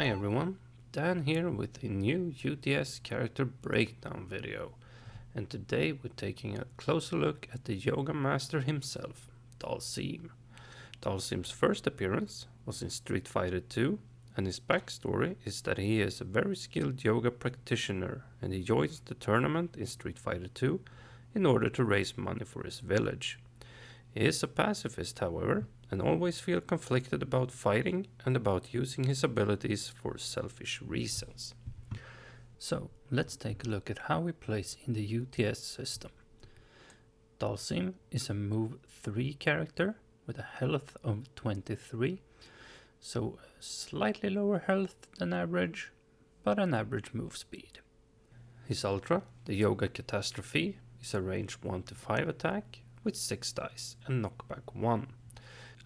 Hi everyone, Dan here with a new UTS character breakdown video, and today we're taking a closer look at the yoga master himself, Dhalsim. Dhalsim's first appearance was in Street Fighter 2, and his backstory is that he is a very skilled yoga practitioner and he joins the tournament in Street Fighter 2 in order to raise money for his village. He is a pacifist, however, and always feels conflicted about fighting and about using his abilities for selfish reasons. So, let's take a look at how he plays in the UTS system. Dhalsim is a move 3 character with a health of 23, so slightly lower health than average, but an average move speed. His ultra, the Yoga Catastrophe, is a range 1 to 5 attack with 6 dice and knockback 1.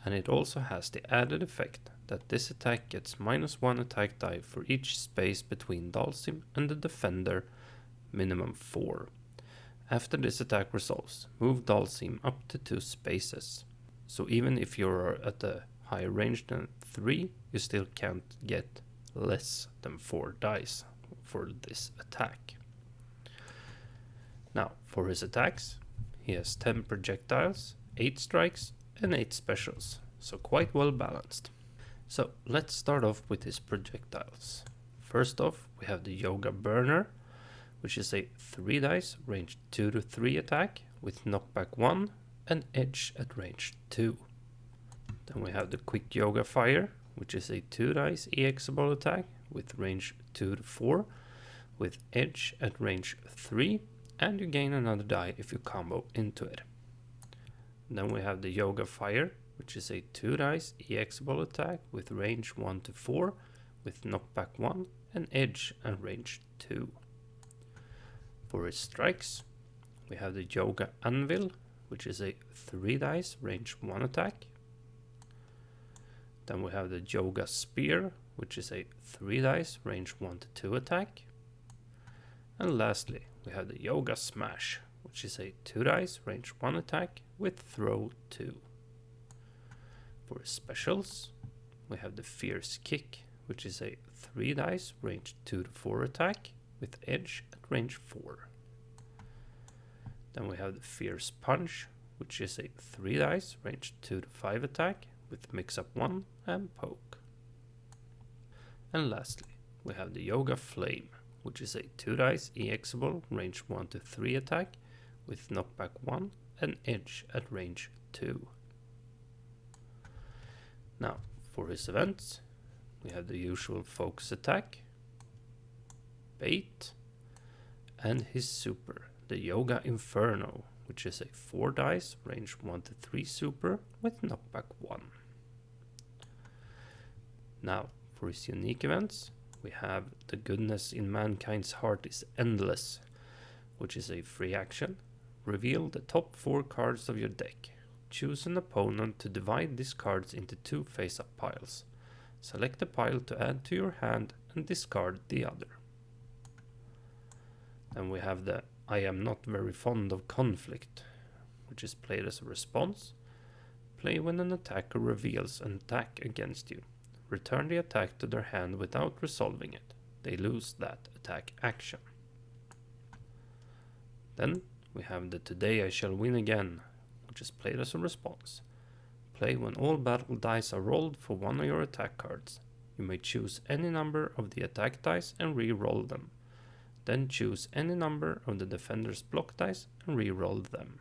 And it also has the added effect that this attack gets -1 attack die for each space between Dhalsim and the defender, minimum 4. After this attack resolves, move Dhalsim up to 2 spaces. So even if you're at a higher range than 3, you still can't get less than 4 dice for this attack. Now, for his attacks, he has 10 projectiles, 8 strikes, and 8 specials, so quite well balanced. So let's start off with his projectiles. First off, we have the Yoga Burner, which is a 3 dice range 2 to 3 attack with knockback 1 and edge at range 2. Then we have the Quick Yoga Fire, which is a 2 dice EXable attack with range 2 to 4 with edge at range 3, and you gain another die if you combo into it. Then we have the Yoga Fire, which is a 2 dice EXable attack with range 1 to 4 with knockback 1 and edge at range 2. For his strikes, we have the Yoga Anvil, which is a 3 dice range 1 attack. Then we have the Yoga Spear, which is a 3 dice range 1 to 2 attack. And lastly, we have the Yoga Smash, which is a 2 dice range 1 attack with throw 2. For his specials, we have the Fierce Kick, which is a 3 dice range 2 to 4 attack with edge at range 4. Then we have the Fierce Punch, which is a 3 dice range 2 to 5 attack with mix up 1 and poke. And lastly, we have the Yoga Flame, which is a 2 dice EXable range 1 to 3 attack with knockback 1 and edge at range 2. Now, for his events, we have the usual focus attack, bait, and his super, the Yoga Inferno, which is a 4 dice range 1 to 3 super with knockback 1. Now, for his unique events, we have the Goodness in Mankind's Heart is Endless, which is a free action. Reveal the top 4 cards of your deck. Choose an opponent to divide these cards into 2 face-up piles. Select a pile to add to your hand and discard the other. Then we have the I am not very fond of conflict, which is played as a response. Play when an attacker reveals an attack against you. Return the attack to their hand without resolving it. They lose that attack action. Then we have the Today I Shall Win Again, which is played as a response. Play when all battle dice are rolled for one of your attack cards. You may choose any number of the attack dice and re-roll them. Then choose any number of the defender's block dice and re-roll them.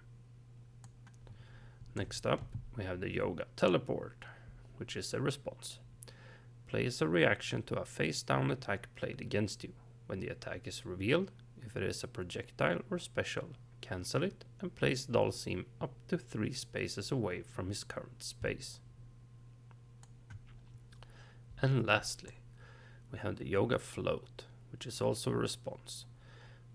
Next up, we have the Yoga Teleport, which is a response. Play as a reaction to a face-down attack played against you. When the attack is revealed, if it is a projectile or special, cancel it and place Dhalsim up to 3 spaces away from his current space. And lastly, we have the Yoga Float, which is also a response.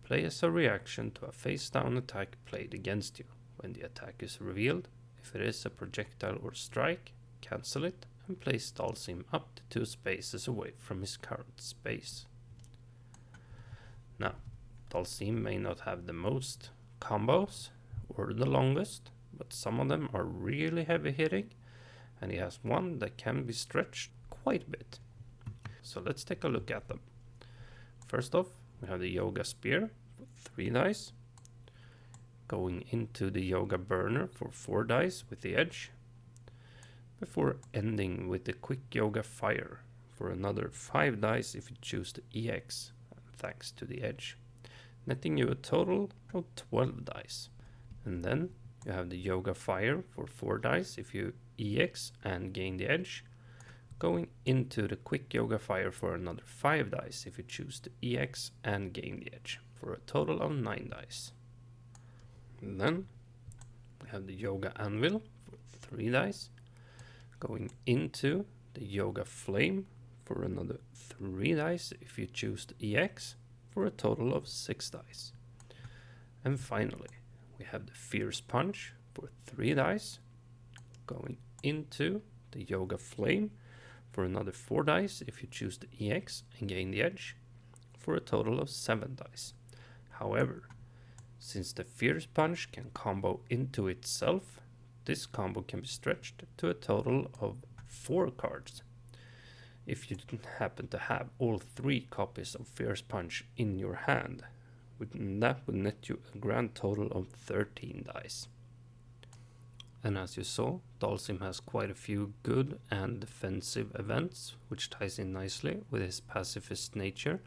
Play as a reaction to a face-down attack played against you. When the attack is revealed, if it is a projectile or strike, cancel it and place Dhalsim up to 2 spaces away from his current space. Now, Dhalsim may not have the most combos or the longest, but some of them are really heavy hitting, and he has one that can be stretched quite a bit. So let's take a look at them. First off, we have the Yoga Spear for 3 dice. Going into the Yoga Burner for 4 dice with the edge. Before ending with the Quick Yoga Fire for another 5 dice if you choose the EX, thanks to the edge. Netting you a total of 12 dice. And then you have the Yoga Fire for 4 dice if you EX and gain the edge. Going into the Quick Yoga Fire for another 5 dice if you choose the EX and gain the edge, for a total of 9 dice. And then we have the Yoga Anvil for 3 dice. Going into the Yoga Flame for another 3 dice if you choose the EX, for a total of 6 dice. And finally, we have the Fierce Punch for 3 dice. Going into the Yoga Flame for another 4 dice if you choose the EX and gain the edge, for a total of 7 dice. However, since the Fierce Punch can combo into itself, this combo can be stretched to a total of 4 cards. If you didn't happen to have all 3 copies of Fierce Punch in your hand, that would net you a grand total of 13 dice. And as you saw, Dhalsim has quite a few good and defensive events, which ties in nicely with his pacifist nature.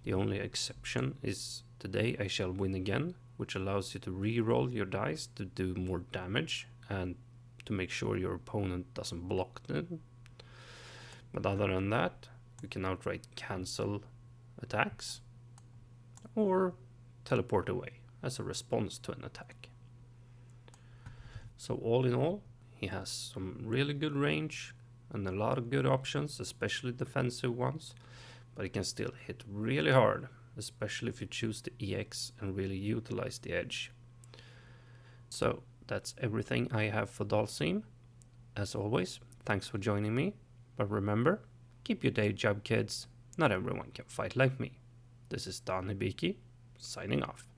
The only exception is Today I Shall Win Again, which allows you to re-roll your dice to do more damage and to make sure your opponent doesn't block them. But other than that, you can outright cancel attacks or teleport away as a response to an attack. So all in all, he has some really good range and a lot of good options, especially defensive ones, but he can still hit really hard, especially if you choose the EX and really utilize the edge. So that's everything I have for Dhalsim. As always, thanks for joining me, but remember, keep your day job, kids. Not everyone can fight like me. This is Dan Hibiki, signing off.